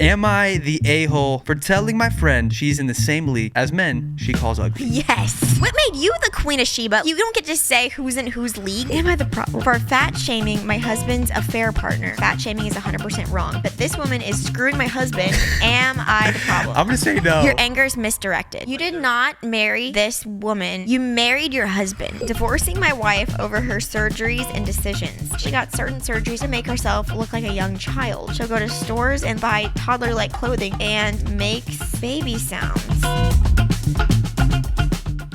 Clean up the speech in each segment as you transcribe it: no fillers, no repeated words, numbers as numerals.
Am I the a-hole for telling my friend she's in the same league as men she calls ugly? Yes. What made you the Queen of Sheba? You don't get to say who's in whose league. Am I the problem? For fat shaming my husband's affair partner. Fat shaming is 100% wrong. But this woman is screwing my husband. Am I the problem? I'm going to say no. Your anger is misdirected. You did not marry this woman. You married your husband. Divorcing my wife over her surgeries and decisions. She got certain surgeries to make herself look like a young child. She'll go to stores and buy toddler-like clothing and makes baby sounds.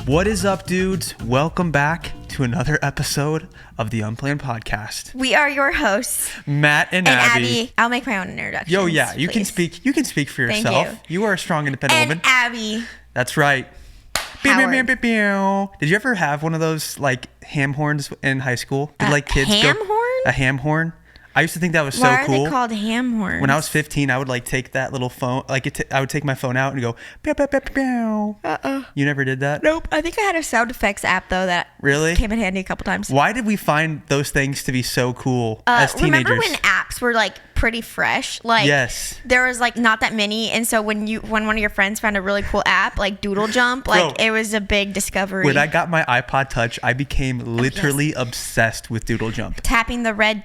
What is up, dudes? Welcome back to another episode of the Unplanned podcast. We are your hosts, Matt and Abby. I'll make my own introduction. Yo, yeah, you can speak. You can speak for yourself. Thank you are a strong, independent and woman. Abby. That's right. Howard. Did you ever have one of those like ham horns in high school? Did like kids ham go horn? A ham horn? I used to think that was so Why are cool. they called ham horns? When I was 15, I would like take that little phone, I would take my phone out and go, pew, pew, pew, pew. You never did that? Nope. I think I had a sound effects app though that really came in handy a couple times. Why did we find those things to be so cool as teenagers? Remember when apps were like pretty fresh? Like, yes. There was like not that many, and so when one of your friends found a really cool app like Doodle Jump, like it was a big discovery. When I got my iPod Touch, I became literally obsessed with Doodle Jump. Tapping the red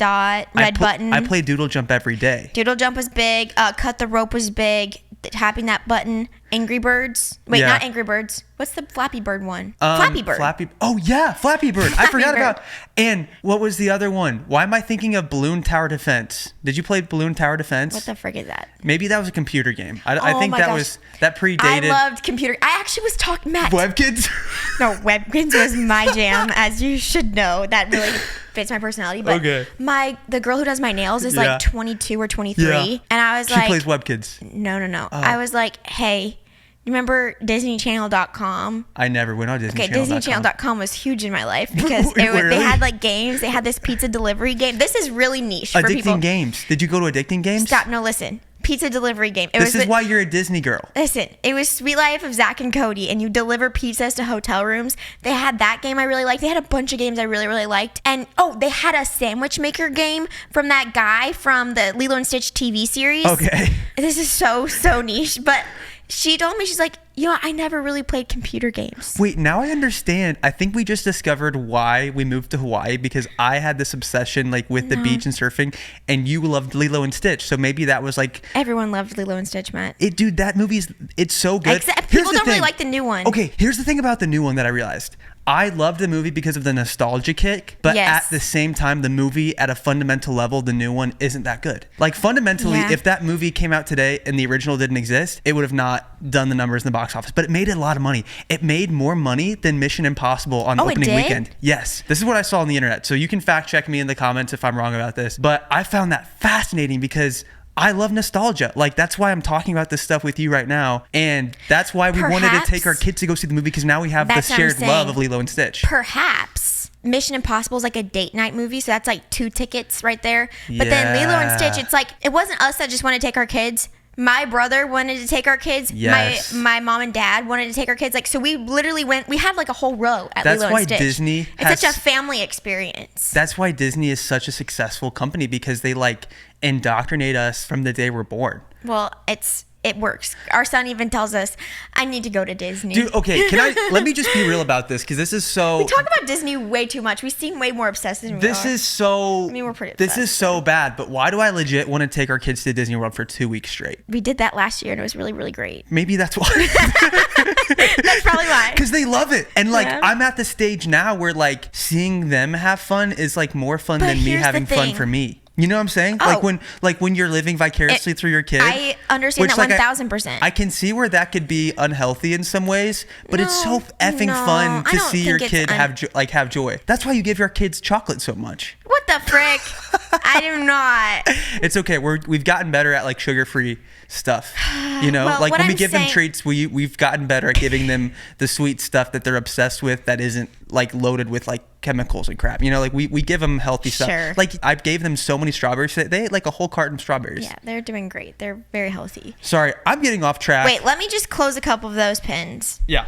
button. I played Doodle Jump every day. Doodle Jump was big. Cut the Rope was big. Tapping that button. Angry Birds. Wait, not Angry Birds. What's the Flappy Bird one? Flappy Bird. Oh yeah, Flappy Bird. I forgot about. And what was the other one? Why am I thinking of Balloon Tower Defense? Did you play Balloon Tower Defense? What the frick is that? Maybe that was a computer game. I think that predated. I loved computer. I actually was talking, Matt. Webkins? No, Webkins was my jam, as you should know. That really fits my personality. But okay. The girl who does my nails is like 22 or 23. Yeah. And I was she plays Webkins. No. Oh. I was like, hey, you remember DisneyChannel.com? I never went on DisneyChannel.com. Okay, DisneyChannel.com was huge in my life because they had like games. They had this pizza delivery game. This is really niche for people. Addicting Games. Did you go to Addicting Games? Stop. No, listen. Pizza delivery game. This is why you're a Disney girl. Listen, it was Sweet Life of Zach and Cody, and you deliver pizzas to hotel rooms. They had that game I really liked. They had a bunch of games I really, really liked. And, they had a sandwich maker game from that guy from the Lilo and Stitch TV series. Okay. This is so niche, but she told me, she's like, I never really played computer games. Wait, now I understand. I think we just discovered why we moved to Hawaii, because I had this obsession like with the beach and surfing, and you loved Lilo and Stitch. So maybe that was like... Everyone loved Lilo and Stitch, Matt. Dude, that it's so good. Except people don't really like the new one. Okay, here's the thing about the new one that I realized. I loved the movie because of the nostalgia kick, but at the same time, the movie at a fundamental level, the new one isn't that good. Like fundamentally, if that movie came out today and the original didn't exist, it would have not done the numbers in the box office, but it made a lot of money. It made more money than Mission Impossible on opening weekend. Yes. This is what I saw on the internet. So you can fact check me in the comments if I'm wrong about this, but I found that fascinating because I love nostalgia. Like, that's why I'm talking about this stuff with you right now. And that's why we wanted to take our kids to go see the movie, because now we have the shared love of Lilo and Stitch. Perhaps Mission Impossible is like a date night movie, so that's like 2 tickets right there. But then Lilo and Stitch, it's like, it wasn't us that just wanted to take our kids. My brother wanted to take our kids. Yes. My mom and dad wanted to take our kids. Like, so we literally we had like a whole row at Lilo and Stitch. That's why Disney it's such a family experience. That's why Disney is such a successful company, because they like indoctrinate us from the day we're born. Well, it works. Our son even tells us, I need to go to Disney. Dude, okay, let me just be real about this, because this is so... We talk about Disney way too much. We seem way more obsessed than we are. This is so... I mean, we're pretty obsessed. This is so bad, but why do I legit want to take our kids to Disney World for 2 weeks straight? We did that last year, and it was really, really great. Maybe that's why. That's probably why. Because they love it. And like, I'm at the stage now where like seeing them have fun is like more fun than me having fun for me. You know what I'm saying? Like when you're living vicariously through your kid. I understand that 1,000%. I can see where that could be unhealthy in some ways, but it's so effing fun to see your kid have joy. That's why you give your kids chocolate so much. What the frick? I do not. It's okay. We've gotten better at like sugar-free stuff. You know, well, like when I'm we give them treats, we've gotten better at giving them the sweet stuff that they're obsessed with that isn't like loaded with like chemicals and crap. You know, like we give them healthy stuff. Like I gave them so many strawberries. They ate like a whole carton of strawberries. Yeah, they're doing great. They're very healthy. Sorry, I'm getting off track. Wait, let me just close a couple of those pins. Yeah.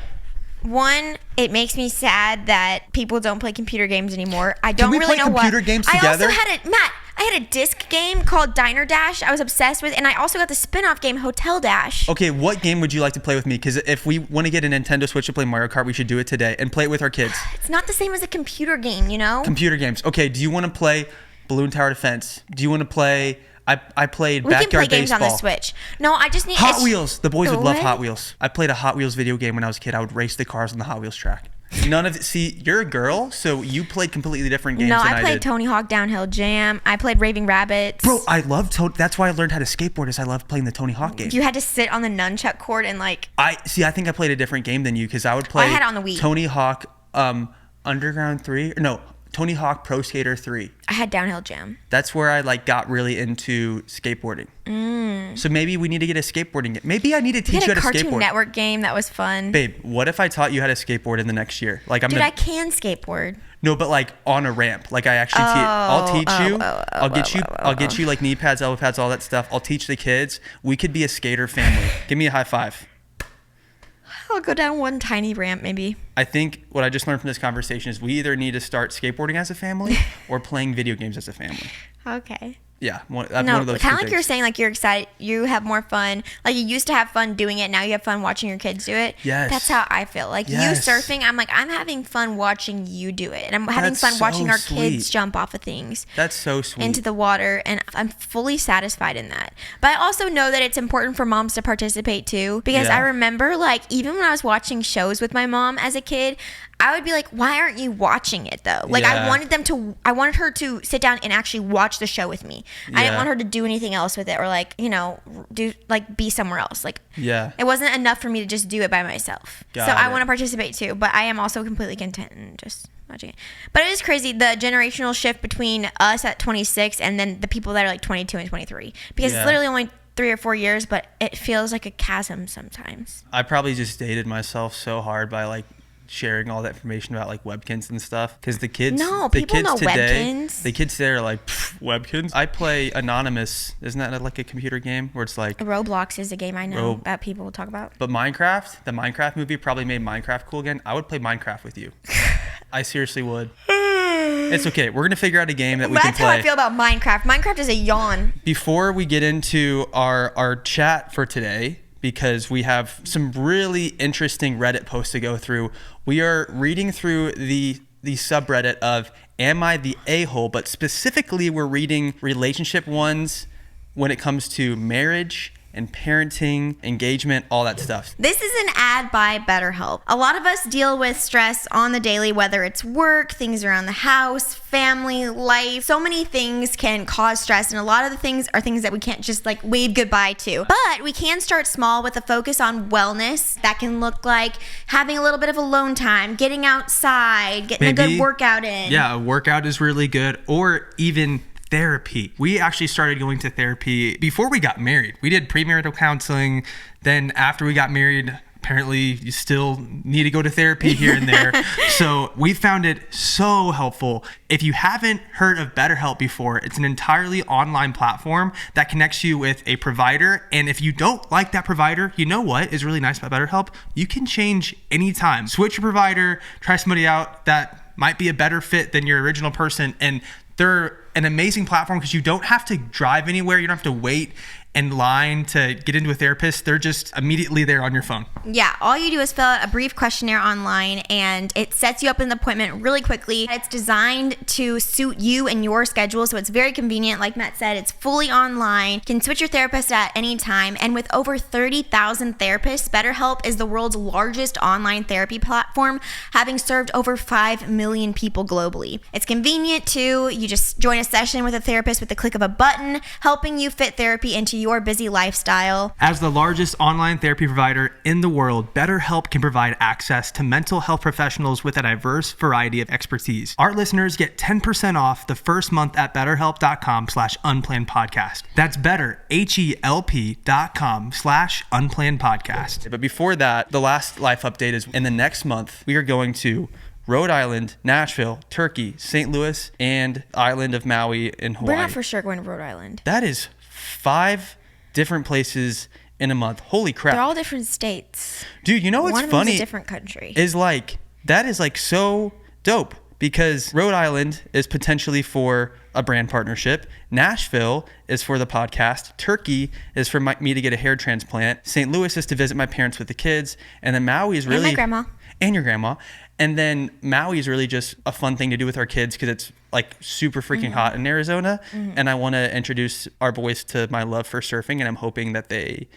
One, it makes me sad that people don't play computer games anymore. I don't Can we really play know computer games together? I also had Matt, I I had a disc game called Diner Dash I was obsessed with, and I also got the spin-off game Hotel Dash. Okay, what game would you like to play with me? Because if we want to get a Nintendo Switch to play Mario Kart, we should do it today and play it with our kids. It's not the same as a computer game, you know? Computer games. Okay, do you want to play Balloon Tower Defense? Do you want to play... I played Backyard Baseball. We can play games on the Switch. No, I just need... Hot Wheels. The boys would love Hot Wheels. I played a Hot Wheels video game when I was a kid. I would race the cars on the Hot Wheels track. None of it. See, you're a girl, so you played completely different games than I did. No, I played Tony Hawk Downhill Jam. I played Raving Rabbits. Bro, I love that's why I learned how to skateboard. Is I love playing the Tony Hawk game. You had to sit on the nunchuck cord and like. I think I played a different game than you because I would play. I had it on the Wii. Tony Hawk, Underground 3. No, Tony Hawk Pro Skater 3. I had Downhill Jam. That's where I like got really into skateboarding. So maybe we need to get a skateboarding game. Maybe I need to teach you how to skateboard. We had a Cartoon Network game that was fun. Babe, what if I taught you how to skateboard in the next year? Like I can skateboard. No, but like on a ramp. Like I actually I'll teach you. I'll get you like knee pads, elbow pads, all that stuff. I'll teach the kids. We could be a skater family. Give me a high five. I'll go down one tiny ramp maybe. I think what I just learned from this conversation is we either need to start skateboarding as a family or playing video games as a family. Okay. Yeah, one of those kind of like things. You're saying, like you're excited, you have more fun. Like you used to have fun doing it, now you have fun watching your kids do it. Yes. That's how I feel. Like you surfing, I'm like, I'm having fun watching you do it. And I'm having fun watching our kids jump off of things. That's so sweet. Into the water, and I'm fully satisfied in that. But I also know that it's important for moms to participate too. Because I remember like, even when I was watching shows with my mom as a kid, I would be like, why aren't you watching it though? Like I wanted her to sit down and actually watch the show with me. I didn't want her to do anything else with it or like, be somewhere else. Like it wasn't enough for me to just do it by myself. I want to participate too, but I am also completely content in just watching it. But it is crazy the generational shift between us at 26 and then the people that are like 22 and 23 because it's literally only 3 or 4 years, but it feels like a chasm sometimes. I probably just dated myself so hard by like sharing all that information about like webkins and stuff because the kids know today webkins. The kids today are like webkins. I play Anonymous. Isn't that like a computer game where it's like Roblox is a game I know that people talk about. But Minecraft, the Minecraft movie probably made Minecraft cool again. I would play Minecraft with you. I seriously would. It's okay. We're gonna figure out a game that we can play. That's how I feel about Minecraft. Minecraft is a yawn. Before we get into our chat for today, because we have some really interesting Reddit posts to go through. We are reading through the subreddit of Am I the A-hole? But specifically, we're reading relationship ones when it comes to marriage and parenting, engagement, all that stuff. This is an ad by BetterHelp. A lot of us deal with stress on the daily, whether it's work, things around the house, family, life. So many things can cause stress, and a lot of the things are things that we can't just like wave goodbye to. But we can start small with a focus on wellness. That can look like having a little bit of alone time, getting outside, getting a good workout in. Yeah, a workout is really good, or even therapy. We actually started going to therapy before we got married. We did premarital counseling. Then after we got married, apparently you still need to go to therapy here and there. So we found it so helpful. If you haven't heard of BetterHelp before, it's an entirely online platform that connects you with a provider. And if you don't like that provider, you know what is really nice about BetterHelp? You can change anytime. Switch your provider, try somebody out that might be a better fit than your original person. And they're an amazing platform because you don't have to drive anywhere. You don't have to wait in line to get into a therapist. They're just immediately there on your phone. Yeah, all you do is fill out a brief questionnaire online and it sets you up an appointment really quickly. It's designed to suit you and your schedule, so it's very convenient. Like Matt said, it's fully online. You can switch your therapist at any time, and with over 30,000 therapists, BetterHelp is the world's largest online therapy platform, having served over 5 million people globally. It's convenient too. You just join a session with a therapist with the click of a button, helping you fit therapy into your busy lifestyle. As the largest online therapy provider in the world, BetterHelp can provide access to mental health professionals with a diverse variety of expertise. Our listeners get 10% off the first month at BetterHelp.com/unplannedpodcast. That's better, HELP.com/unplannedpodcast. But before that, the last life update is in the next month, we are going to Rhode Island, Nashville, Turkey, St. Louis, and island of Maui in Hawaii. We're not for sure going to Rhode Island. That is 5 different places in a month. Holy crap. They're all different states. Dude, you know what's funny? One of them's a different country. Is like, that is like so dope because Rhode Island is potentially for a brand partnership. Nashville is for the podcast. Turkey is for me to get a hair transplant. St. Louis is to visit my parents with the kids. And then Maui is really... And my grandma. And your grandma. And then Maui is really just a fun thing to do with our kids because it's like super freaking hot in Arizona. And I want to introduce our boys to my love for surfing, and I'm hoping that they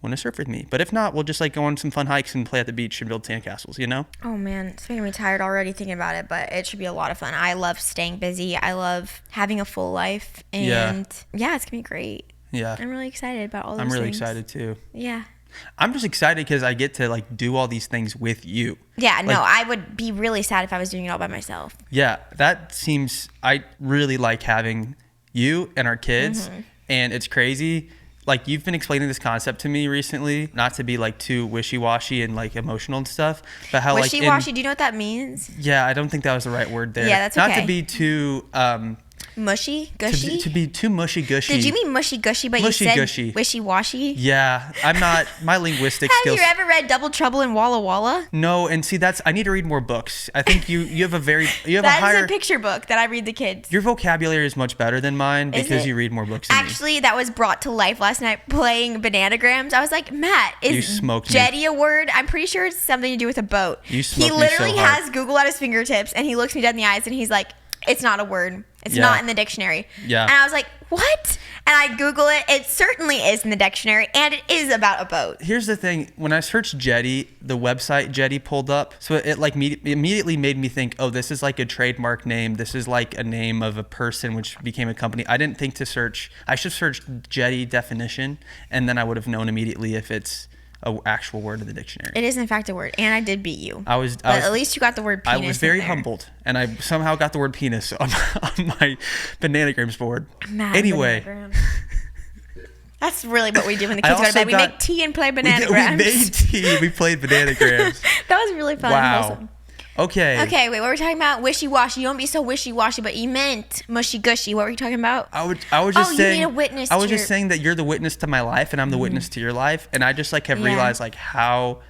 want to surf with me. But if not, we'll just like go on some fun hikes and play at the beach and build sandcastles, you know? Oh man, it's making me tired already thinking about it, but it should be a lot of fun. I love staying busy. I love having a full life, and yeah, it's gonna be great. Yeah. I'm really excited about all those I'm really things. excited too. Yeah. I'm just excited because I get to like do all these things with you. Yeah, like, no, I would be really sad if I was doing it all by myself. Yeah, I really like having you and our kids, and it's crazy. Like, you've been explaining this concept to me recently, not to be like too wishy-washy and like emotional and stuff, but how wishy-washy, do you know what that means? Yeah, I don't think that was the right word there. Yeah, that's okay. Not to be too mushy gushy, to be too mushy gushy. Did you mean mushy gushy, but mushy you said gushy. Wishy-washy? Yeah, I'm not, my linguistic skills. Have you ever read Double Trouble in Walla Walla? No, and see, I need to read more books. I think you have a That's a picture book that I read the kids. Your vocabulary is much better than mine because you read more books than Actually, that was brought to life last night playing Bananagrams. I was like, Matt, is jetty a word? I'm pretty sure it's something to do with a boat. You smoked He me literally so hard. has Google at his fingertips, and he looks me dead in the eyes, and he's like, it's not a word. It's not in the dictionary. Yeah. And I was like, what? And I Google it. It certainly is in the dictionary, and it is about a boat. Here's the thing. When I searched Jetty, the website Jetty pulled up. So it like immediately made me think, oh, this is like a trademark name. This is like a name of a person, which became a company. I didn't think to search. I should search Jetty definition, and then I would have known immediately if it's an actual word in the dictionary. It is in fact a word, and I did beat you. But at least you got the word penis. I was very humbled, and I somehow got the word penis on my Bananagrams board. Anyway. That's really what we do when the kids go to bed. We make tea and play Bananagrams. We made tea. We played Bananagrams. That was really fun. Wow. Awesome. Okay, wait, what were we talking about? Wishy-washy. You don't be so wishy-washy, but you meant mushy-gushy. What were you talking about? I was just saying. You need a witness. I was just saying that you're the witness to my life, and I'm the witness to your life, and I just like have realized like how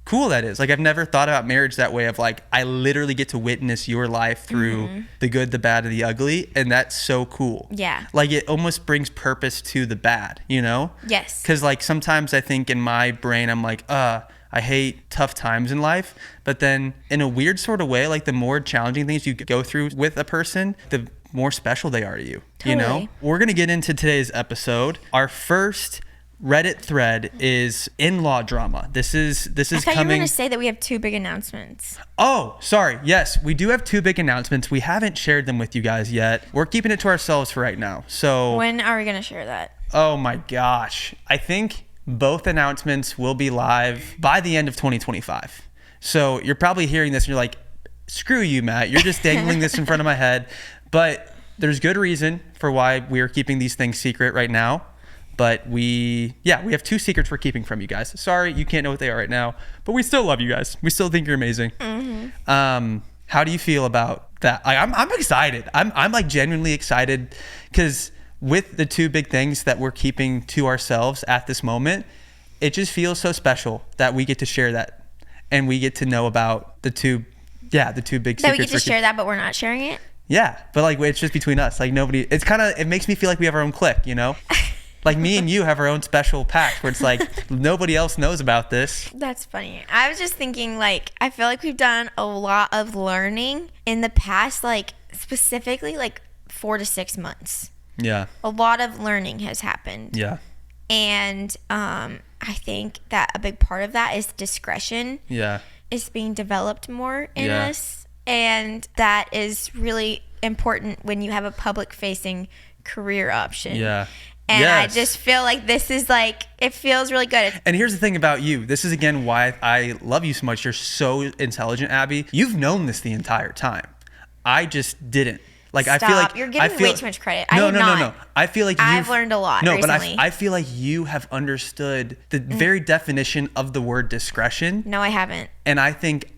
cool that is. Like, I've never thought about marriage that way. Of like, I literally get to witness your life through the good, the bad, and the ugly, and that's so cool. Yeah. Like, it almost brings purpose to the bad, you know? Yes. Because like sometimes I think in my brain I'm like, I hate tough times in life, but then in a weird sort of way, like the more challenging things you go through with a person, the more special they are to you. Totally. You know? We're going to get into today's episode. Our first Reddit thread is in-law drama. This is I thought you were going to say that we have two big announcements. Oh, sorry. Yes, we do have two big announcements. We haven't shared them with you guys yet. We're keeping it to ourselves for right now. So when are we going to share that? Oh my gosh. I think both announcements will be live by the end of 2025. So you're probably hearing this and you're like, screw you, Matt. You're just dangling this in front of my head. But there's good reason for why we are keeping these things secret right now. But we have two secrets we're keeping from you guys. Sorry, you can't know what they are right now, but we still love you guys. We still think you're amazing. How do you feel about that? I'm excited. I'm like genuinely excited because with the two big things that we're keeping to ourselves at this moment, it just feels so special that we get to share that and we get to know about the two big secrets. That we get to share that, but we're not sharing it? Yeah, but like it's just between us. Like nobody, it makes me feel like we have our own clique, you know? Like me and you have our own special pact where it's like nobody else knows about this. That's funny. I was just thinking like, I feel like we've done a lot of learning in the past, like specifically like 4 to 6 months. Yeah. A lot of learning has happened. Yeah. And I think that a big part of that is discretion. Yeah. Is being developed more in us. And that is really important when you have a public facing career option. Yeah. And I just feel like this is like, it feels really good. And here's the thing about you. This is, again, why I love you so much. You're so intelligent, Abby. You've known this the entire time. I just didn't. Like, Stop. I feel like you're giving way too much credit. No. I feel like I've learned a lot recently. But I feel like you have understood the very definition of the word discretion. No, I haven't. And I think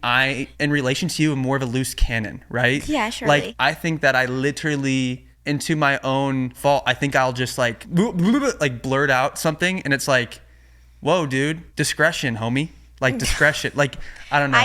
in relation to you, am more of a loose cannon, right? Yeah, surely. Like, I think that I literally, into my own fault, I think I'll just like blurt out something, and it's like, whoa, dude, discretion, homie. Like discretion. Like, I don't know.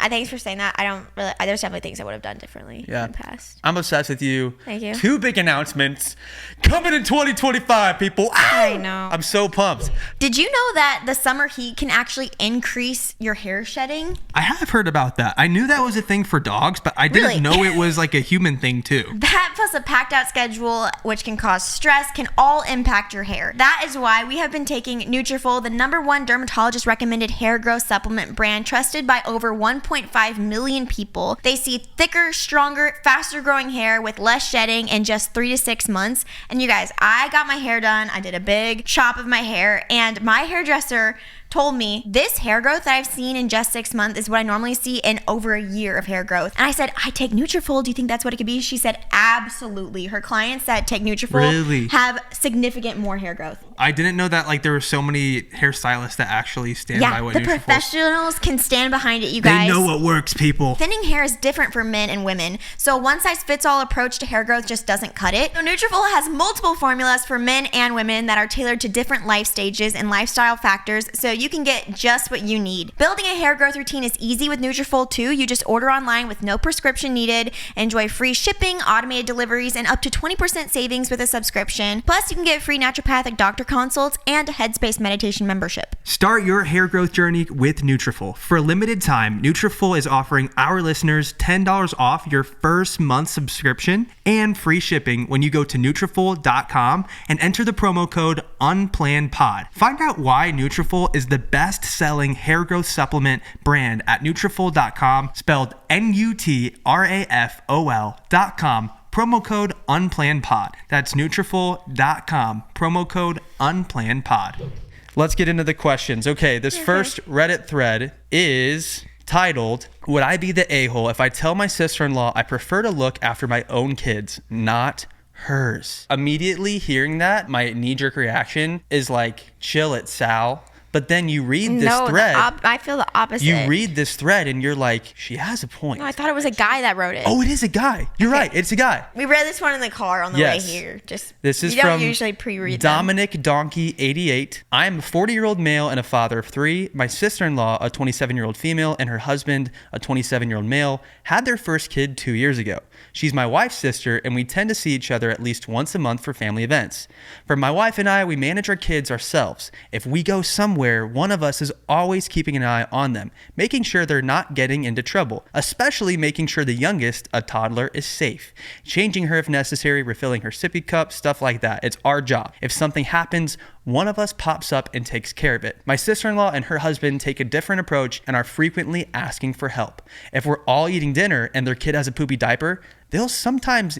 Thanks for saying that. There's definitely things I would have done differently in the past. I'm obsessed with you. Thank you. 2 big announcements coming in 2025, people. I know. I'm so pumped. Did you know that the summer heat can actually increase your hair shedding? I have heard about that. I knew that was a thing for dogs, but I didn't know it was like a human thing too. That plus a packed out schedule, which can cause stress, can all impact your hair. That is why we have been taking Nutrafol, the #1 dermatologist recommended hair growth supplement brand, trusted by over 1.5 million people. They see thicker, stronger, faster growing hair with less shedding in just 3 to 6 months. And you guys, I got my hair done. I did a big chop of my hair, and my hairdresser told me this hair growth that I've seen in just 6 months is what I normally see in over a year of hair growth. And I said, I take Nutrafol. Do you think that's what it could be? She said, absolutely. Her clients that take Nutrafol have significant more hair growth. I didn't know that there were so many hairstylists that actually stand by what Nutrafol. The professionals can stand behind it, you guys. They know what works, people. Thinning hair is different for men and women, so a one-size-fits-all approach to hair growth just doesn't cut it. So Nutrafol has multiple formulas for men and women that are tailored to different life stages and lifestyle factors, so you can get just what you need. Building a hair growth routine is easy with Nutrafol too. You just order online with no prescription needed. Enjoy free shipping, automated deliveries, and up to 20% savings with a subscription. Plus, you can get free naturopathic doctor consults and a Headspace meditation membership. Start your hair growth journey with Nutrafol. For a limited time, Nutrafol is offering our listeners $10 off your first month subscription and free shipping when you go to Nutrafol.com and enter the promo code UnplannedPod. Find out why Nutrafol is the best-selling hair growth supplement brand at Nutrafol.com, spelled Nutrafol.com. Promo code UnplannedPod. That's Nutrafol.com. Promo code UnplannedPod. Let's get into the questions. Okay, this first Reddit thread is titled, "Would I be the a-hole if I tell my sister-in-law I prefer to look after my own kids, not hers?" Immediately hearing that, my knee-jerk reaction is like, chill it, Sal. But then you read this thread. I feel the opposite. You read this thread and you're like, she has a point. No, I thought it was a guy that wrote it. Oh, it is a guy. You're right. It's a guy. We read this one in the car on the way here. This is you don't from usually pre-read Dominic Donkey 88. I am a 40-year-old male and a father of 3. My sister-in-law, a 27-year-old female, and her husband, a 27-year-old male, had their first kid 2 years ago. She's my wife's sister, and we tend to see each other at least once a month for family events. For my wife and I, we manage our kids ourselves. If we go somewhere, one of us is always keeping an eye on them, making sure they're not getting into trouble, especially making sure the youngest, a toddler, is safe. Changing her if necessary, refilling her sippy cup, stuff like that. It's our job. If something happens, one of us pops up and takes care of it. My sister-in-law and her husband take a different approach and are frequently asking for help. If we're all eating dinner and their kid has a poopy diaper, they'll sometimes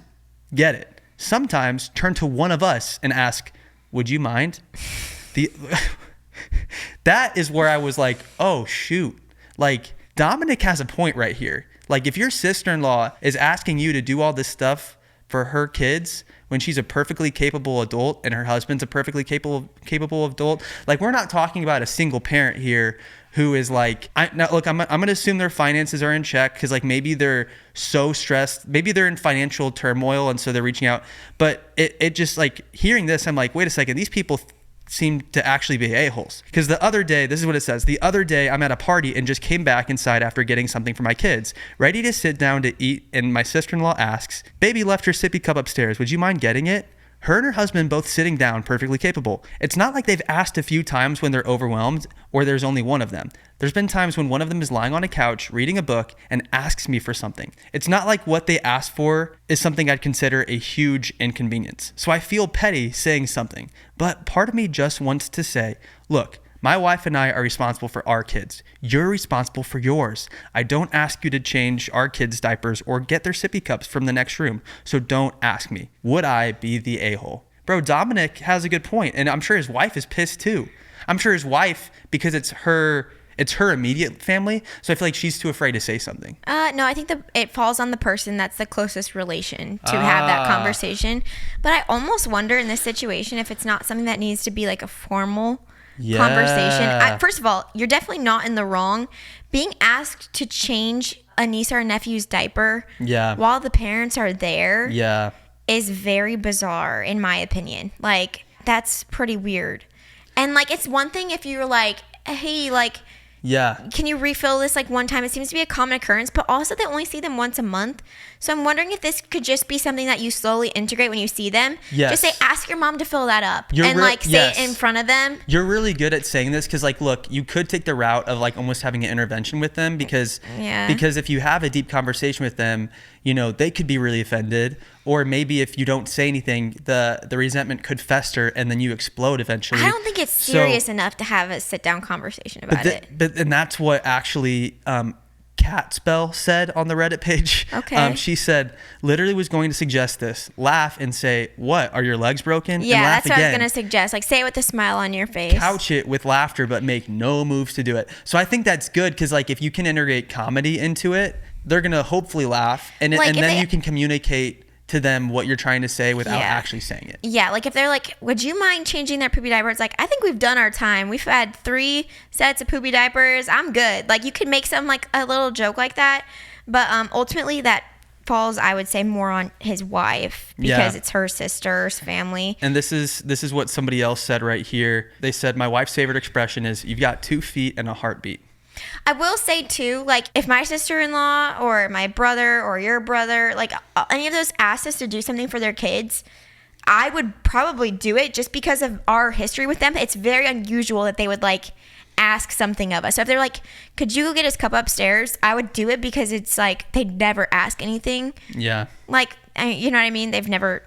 get it. Sometimes turn to one of us and ask, would you mind? That is where I was like, oh, shoot. Like, Dominic has a point right here. Like, if your sister-in-law is asking you to do all this stuff for her kids when she's a perfectly capable adult and her husband's a perfectly capable adult, like, we're not talking about a single parent here who is like, I'm going to assume their finances are in check because, like, maybe they're so stressed. Maybe they're in financial turmoil and so they're reaching out. But it just, like, hearing this, I'm like, wait a second, these people seem to actually be a-holes. Because the other day, this is what it says. The other day, I'm at a party and just came back inside after getting something for my kids, ready to sit down to eat, and my sister-in-law asks, baby left her sippy cup upstairs. Would you mind getting it? Her and her husband both sitting down, perfectly capable. It's not like they've asked a few times when they're overwhelmed or there's only one of them. There's been times when one of them is lying on a couch reading a book and asks me for something. It's not like what they asked for is something I'd consider a huge inconvenience. So I feel petty saying something, but part of me just wants to say, look, my wife and I are responsible for our kids. You're responsible for yours. I don't ask you to change our kids' diapers or get their sippy cups from the next room, so don't ask me. Would I be the a-hole? Bro, Dominic has a good point, and I'm sure his wife is pissed too. I'm sure his wife, because it's her immediate family, so I feel like she's too afraid to say something. No, I think it falls on the person that's the closest relation to have that conversation. But I almost wonder in this situation if it's not something that needs to be like a formal conversation. First of all, you're definitely not in the wrong. Being asked to change a niece or a nephew's diaper while the parents are there is very bizarre, in my opinion. Like, that's pretty weird. And, like, it's one thing if you're like, hey, like, Yeah. Can you refill this like one time? It seems to be a common occurrence, but also they only see them once a month. So I'm wondering if this could just be something that you slowly integrate when you see them. Yes. Just say, ask your mom to fill that up. Say yes. it in front of them. You're really good at saying this because, like, look, you could take the route of like almost having an intervention with them because if you have a deep conversation with them, you know, they could be really offended. Or maybe if you don't say anything, the resentment could fester and then you explode eventually. I don't think it's serious enough to have a sit-down conversation about it. And that's what actually Cat Spell said on the Reddit page. Okay. She said, literally was going to suggest this. Laugh and say, what? Are your legs broken? Yeah, and laugh that's what again. I was going to suggest. Like, say it with a smile on your face. Couch it with laughter, but make no moves to do it. So I think that's good because, like, if you can integrate comedy into it, they're going to hopefully laugh. And then you can communicate to them what you're trying to say without actually saying it. Yeah, like if they're like, would you mind changing their poopy diaper? It's like, I think we've done our time. We've had 3 sets of poopy diapers. I'm good. Like, you could make some like a little joke like that. But ultimately that falls, I would say, more on his wife because it's her sister's family. And this is what somebody else said right here. They said, my wife's favorite expression is, you've got 2 feet and a heartbeat. I will say too, like if my sister-in-law or my brother or your brother, like any of those asked us to do something for their kids, I would probably do it just because of our history with them. It's very unusual that they would like ask something of us. So if they're like, could you go get his cup upstairs? I would do it because it's like they'd never ask anything. Yeah. Like, you know what I mean? They've never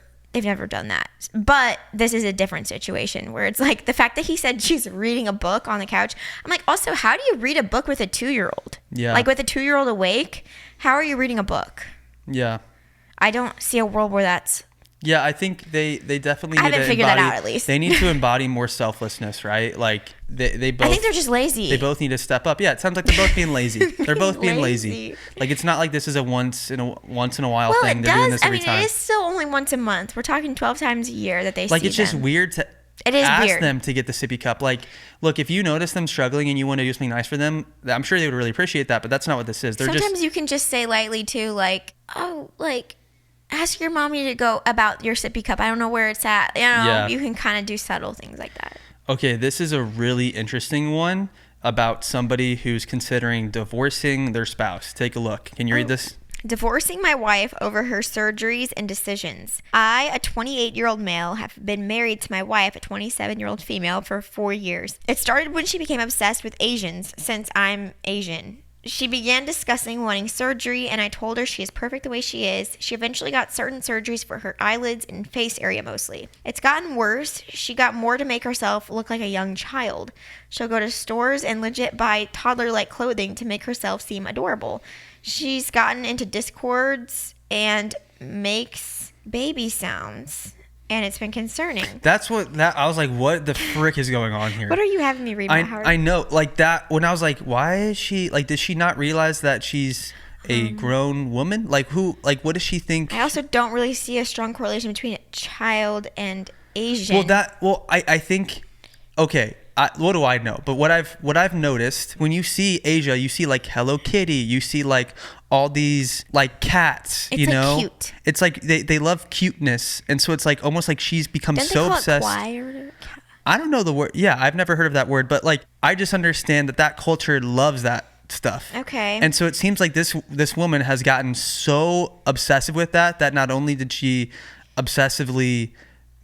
done that. But this is a different situation where it's like the fact that he said she's reading a book on the couch. I'm like, also, how do you read a book with a 2-year-old? Yeah. Like with a 2-year-old awake, how are you reading a book? Yeah. I don't see a world where that's... Yeah, I think they definitely I need haven't to figured embody, that out, at least. They need to embody more selflessness, right? Like they both... I think they're just lazy. They both need to step up. Yeah, it sounds like they're both being lazy. They're both being lazy. Like, it's not like this is a once in a while thing. They're doing this every time. It is still only once a month. We're talking 12 times a year that they see them. Like, it's just weird to ask them to get the sippy cup. Like, look, if you notice them struggling and you want to do something nice for them, I'm sure they would really appreciate that, but that's not what this is. Sometimes you can just say lightly too, like, oh, like, ask your mommy to go about your sippy cup. I don't know where it's at. You know, you can kind of do subtle things like that. Okay, this is a really interesting one about somebody who's considering divorcing their spouse. Take a look. Can you read this? Divorcing my wife over her surgeries and decisions. I, a 28-year-old male, have been married to my wife, a 27-year-old female, for 4 years. It started when she became obsessed with Asians, since I'm Asian. She began discussing wanting surgery, and I told her she is perfect the way she is. She eventually got certain surgeries for her eyelids and face area mostly. It's gotten worse. She got more to make herself look like a young child. She'll go to stores and legit buy toddler-like clothing to make herself seem adorable. She's gotten into discords and makes baby sounds. And it's been concerning. I was like, what the frick is going on here? What are you having me read, Howard? I know, like that, when I was like, why is she, like, does she not realize that she's a grown woman? Like, what does she think? I also don't really see a strong correlation between a child and Asian. I think, okay, what do I know? But what I've noticed, when you see Asia, you see like Hello Kitty, you see like all these like cats, it's you know? Like cute. It's like they love cuteness, and so it's like almost like she's become so obsessed. I don't know the word. Yeah, I've never heard of that word, but like I just understand that culture loves that stuff. Okay. And so it seems like this woman has gotten so obsessive with that not only did she obsessively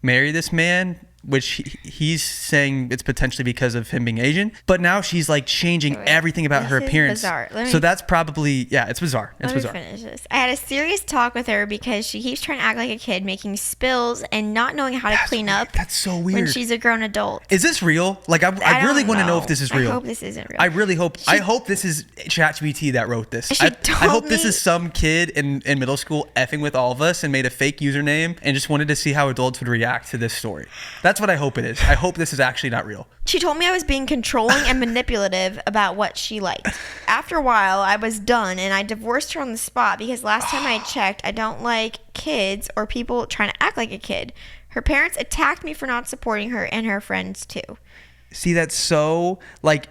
marry this man, which he's saying it's potentially because of him being Asian, but now she's like changing everything about her appearance. Bizarre. So that's probably, it's bizarre. Let me finish this. I had a serious talk with her because she keeps trying to act like a kid, making spills and not knowing how to clean up. That's so weird. When she's a grown adult. Is this real? Like, I really want to know if this is real. I hope this isn't real. I really hope. I hope this is ChatGPT that wrote this. I hope this is some kid in middle school effing with all of us and made a fake username and just wanted to see how adults would react to this story. That's what I hope it is. I hope this is actually not real. She told me I was being controlling and manipulative about what she liked. After a while, I was done and I divorced her on the spot because last time I checked, I don't like kids or people trying to act like a kid. Her parents attacked me for not supporting her and her friends too. See, that's so, like,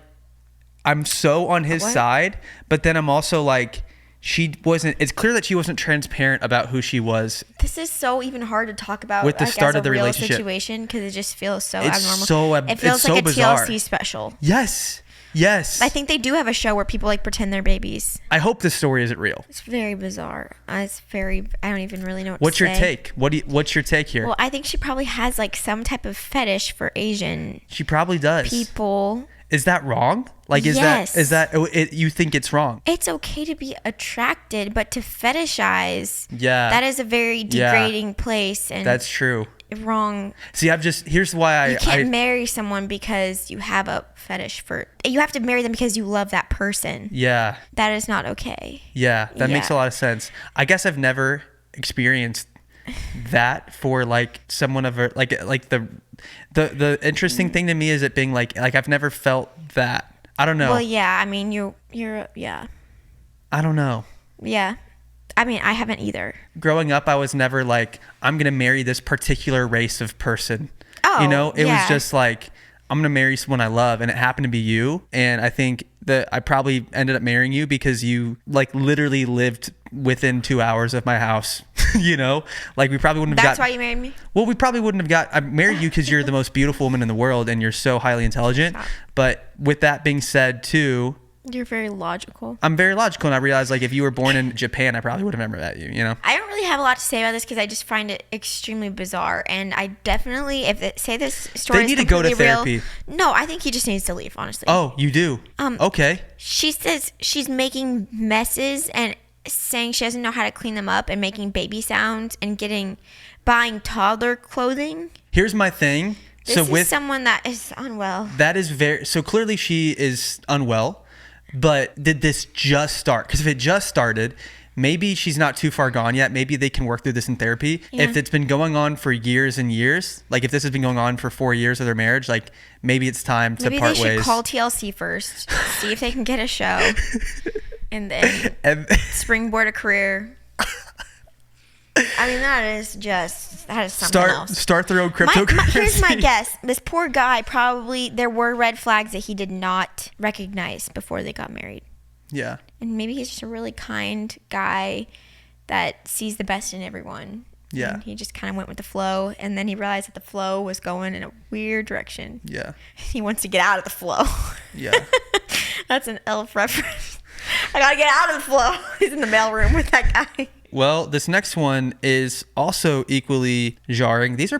I'm so on his side, but then I'm also like, it's clear that she wasn't transparent about who she was. This is so even hard to talk about with the start of the relationship situation because it just feels so abnormal. It feels like a bizarre. TLC special. Yes. Yes. I think they do have a show where people like pretend they're babies. I hope this story isn't real. It's very bizarre. I don't even really know What's to your say. take? What's your take here? Well, I think she probably has like some type of fetish for Asian She probably does. people. Is that wrong? Like, is Yes. that you think it's wrong? It's okay to be attracted, but to fetishize, Yeah. that is a very degrading place and That's true. wrong. See, here's why You can't marry someone because you have a fetish for. You have to marry them because you love that person. Yeah. That is not okay. Yeah, that makes a Yeah. lot of sense. I guess I've never experienced that for like someone of like the interesting thing to me is it being like I've never felt that. I don't know. Well, yeah. I mean, you're yeah. I don't know. Yeah. I mean, I haven't either. Growing up, I was never like, I'm going to marry this particular race of person. Oh, you know, it was yeah. just like, I'm going to marry someone I love. And it happened to be you. And I think that I probably ended up marrying you because you like literally lived within 2 hours of my house. You know, like we probably wouldn't have That's why you married me? Well, we probably wouldn't have I married you because you're the most beautiful woman in the world and you're so highly intelligent. Stop. But with that being said too, You're very logical. I'm very logical, and I realized like if you were born in Japan, I probably would have never met you. You know. I don't really have a lot to say about this because I just find it extremely bizarre, and I definitely, say this story They is need to go to completely real- therapy. No, I think he just needs to leave. Honestly. Oh, you do? Okay. She says she's making messes and saying she doesn't know how to clean them up and making baby sounds and buying toddler clothing. Here's my thing. This is someone that is unwell. That is so clearly she is unwell, but did this just start? Because if it just started, maybe she's not too far gone yet. Maybe they can work through this in therapy. Yeah. If it's been going on for years and years, like if this has been going on for 4 years of their marriage, like maybe it's time to Maybe part they should ways. call TLC first, see if they can get a show, and then springboard a career. I mean, that is something else. Start their own cryptocurrency. Here's my guess. This poor guy there were red flags that he did not recognize before they got married. Yeah. And maybe he's just a really kind guy that sees the best in everyone. Yeah. And he just kind of went with the flow, and then he realized that the flow was going in a weird direction. Yeah. He wants to get out of the flow. Yeah. That's an elf reference. I gotta get out of the flow. He's in the mailroom with that guy. Well, this next one is also equally jarring. These are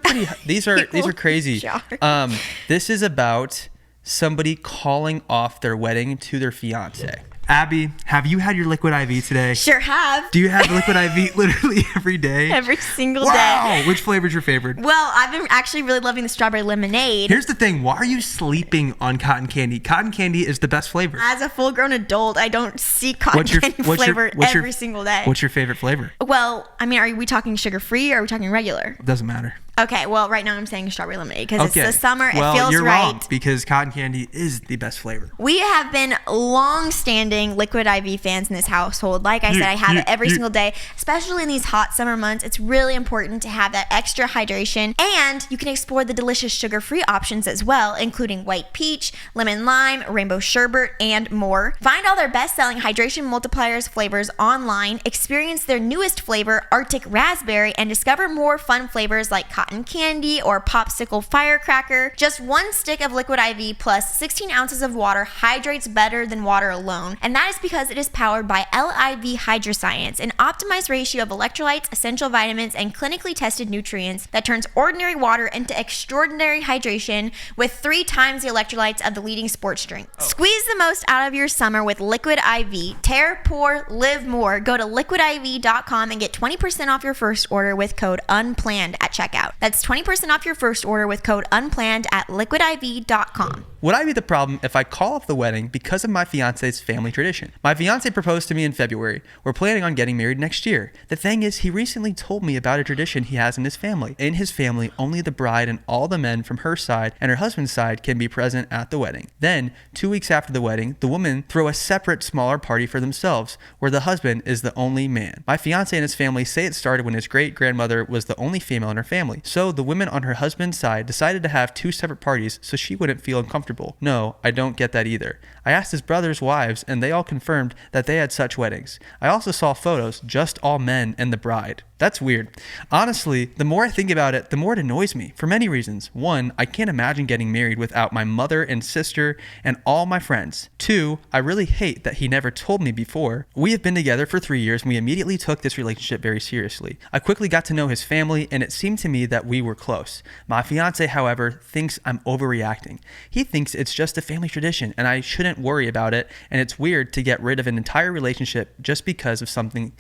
crazy. Jarring. This is about somebody calling off their wedding to their fiance. Abby, have you had your liquid IV today? Sure have. Do you have liquid IV literally every day? Every single Wow. day. Which flavor is your favorite? Well, I've been actually really loving the strawberry lemonade. Here's the thing. Why are you sleeping on cotton candy? Cotton candy is the best flavor. As a full-grown adult, I don't see cotton candy flavor every single day. What's your favorite flavor? Well, I mean, are we talking sugar-free or are we talking regular? It doesn't matter. Okay, well, right now I'm saying strawberry lemonade because Okay. it's the summer. Well, it feels you're right. wrong because cotton candy is the best flavor. We have been long-standing Liquid IV fans in this household. Like I said, I have it every single day, especially in these hot summer months. It's really important to have that extra hydration, and you can explore the delicious sugar-free options as well, including white peach, lemon lime, rainbow sherbet, and more. Find all their best-selling hydration multipliers flavors online, experience their newest flavor, Arctic Raspberry, and discover more fun flavors like cotton candy or popsicle firecracker. Just one stick of Liquid IV plus 16 ounces of water hydrates better than water alone, and that is because it is powered by LIV Hydroscience, an optimized ratio of electrolytes, essential vitamins, and clinically tested nutrients that turns ordinary water into extraordinary hydration with 3 times the electrolytes of the leading sports drink. Squeeze the most out of your summer with Liquid IV. Tear, pour, live more. Go to liquidiv.com and get 20% off your first order with code UNPLANNED at checkout. That's 20% off your first order with code UNPLANNED at liquidiv.com. Would I be the problem if I call off the wedding because of my fiance's family tradition? My fiance proposed to me in February. We're planning on getting married next year. The thing is, he recently told me about a tradition he has in his family. In his family, only the bride and all the men from her side and her husband's side can be present at the wedding. Then, 2 weeks after the wedding, the women throw a separate, smaller party for themselves, where the husband is the only man. My fiance and his family say it started when his great-grandmother was the only female in her family. So, the women on her husband's side decided to have 2 separate parties so she wouldn't feel uncomfortable. No, I don't get that either. I asked his brother's wives, and they all confirmed that they had such weddings. I also saw photos, just all men and the bride. That's weird. Honestly, the more I think about it, the more it annoys me for many reasons. One, I can't imagine getting married without my mother and sister and all my friends. Two, I really hate that he never told me before. We have been together for 3 years and we immediately took this relationship very seriously. I quickly got to know his family and it seemed to me that we were close. My fiance, however, thinks I'm overreacting. He thinks it's just a family tradition and I shouldn't worry about it, and it's weird to get rid of an entire relationship just because of something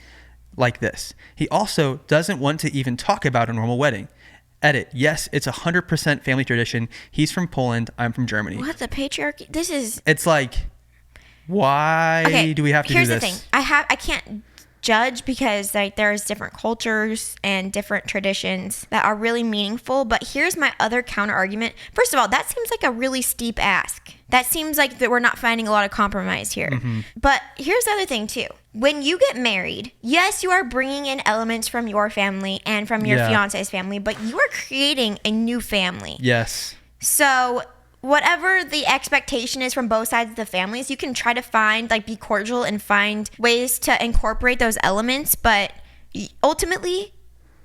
like this. He also doesn't want to even talk about a normal wedding. Edit. Yes, it's 100% family tradition. He's from Poland. I'm from Germany. What, the patriarchy? This is... It's like, why do we have to do this? Here's the thing. I can't judge because like there's different cultures and different traditions that are really meaningful. But here's my other counter argument. First of all, that seems like a really steep ask. That seems like that we're not finding a lot of compromise here. Mm-hmm. But here's the other thing too. When you get married, yes, you are bringing in elements from your family and from your fiance's family, but you are creating a new family. Yes. So whatever the expectation is from both sides of the families, you can try to find, like, be cordial and find ways to incorporate those elements. But ultimately,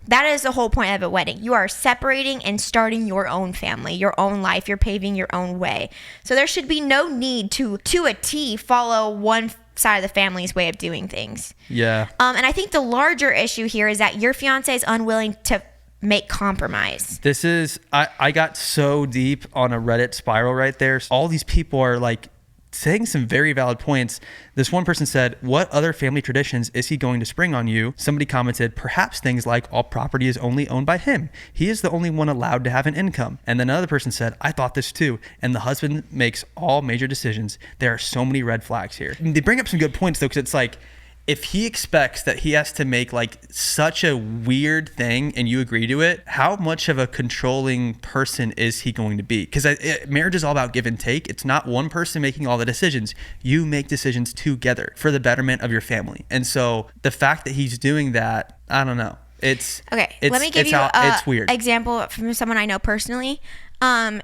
that is the whole point of a wedding. You are separating and starting your own family, your own life. You're paving your own way. So there should be no need to a T, follow one side of the family's way of doing things. Yeah. And I think the larger issue here is that your fiance is unwilling to make compromise. This is, I got so deep on a Reddit spiral right there. All these people are like saying some very valid points. This one person said, what other family traditions is he going to spring on you? Somebody commented, perhaps things like all property is only owned by him. He is the only one allowed to have an income. And then another person said, I thought this too. And the husband makes all major decisions. There are so many red flags here. And they bring up some good points though, because it's like, if he expects that he has to make like such a weird thing and you agree to it, how much of a controlling person is he going to be? Because marriage is all about give and take. It's not one person making all the decisions. You make decisions together for the betterment of your family. And so the fact that he's doing that, I don't know. It's let me give you an example from someone I know personally.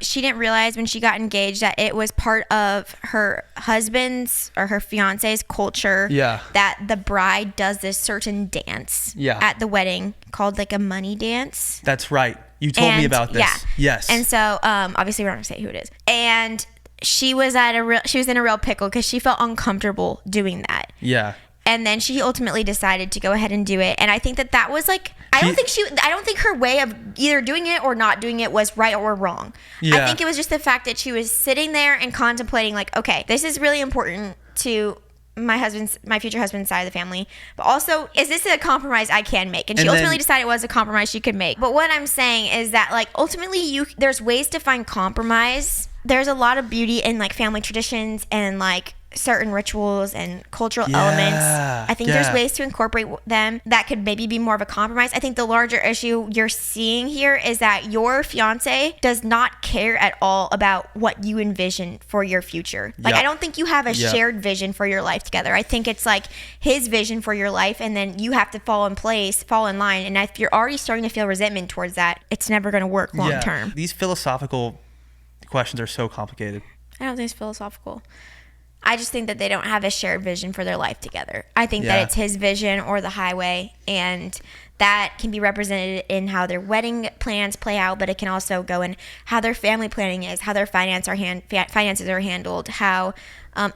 She didn't realize when she got engaged that it was part of her husband's or her fiance's culture that the bride does this certain dance at the wedding called like a money dance. That's right. You told me about this. Yeah. Yes. And so obviously we're not going to say who it is. And she was in a real pickle because she felt uncomfortable doing that. Yeah. And then she ultimately decided to go ahead and do it. And I think that was like, I don't think her way of either doing it or not doing it was right or wrong. Yeah. I think it was just the fact that she was sitting there and contemplating like, okay, this is really important to my future husband's side of the family, but also, is this a compromise I can make? And she ultimately decided it was a compromise she could make. But what I'm saying is that like ultimately there's ways to find compromise. There's a lot of beauty in like family traditions and like certain rituals and cultural elements. I think there's ways to incorporate them that could maybe be more of a compromise. I think the larger issue you're seeing here is that your fiance does not care at all about what you envision for your future. Like, I don't think you have a shared vision for your life together. I think it's like his vision for your life, and then you have to fall in line. And if you're already starting to feel resentment towards that, it's never going to work long term. These philosophical questions are so complicated. I don't think it's philosophical. I just think that they don't have a shared vision for their life together. I think that it's his vision or the highway, and that can be represented in how their wedding plans play out, but it can also go in how their family planning is, how their finances are handled, how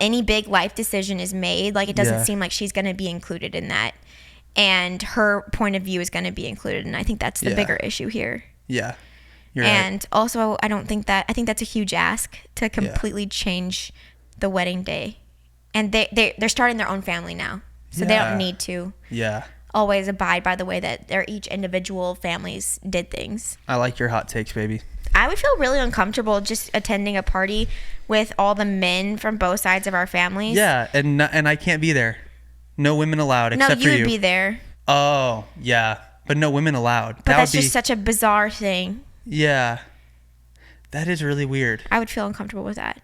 any big life decision is made. Like, it doesn't seem like she's going to be included in that, and her point of view is going to be included, and I think that's the bigger issue here. Yeah. And also, I think that's a huge ask to completely change the wedding day. And they're starting their own family now, so they don't need to always abide by the way that their each individual families did things. I like your hot takes, baby. I would feel really uncomfortable just attending a party with all the men from both sides of our families. Yeah, and I can't be there. No women allowed except for you. No, you would be there. Oh, yeah, but no women allowed. But that's just such a bizarre thing. Yeah, that is really weird. I would feel uncomfortable with that.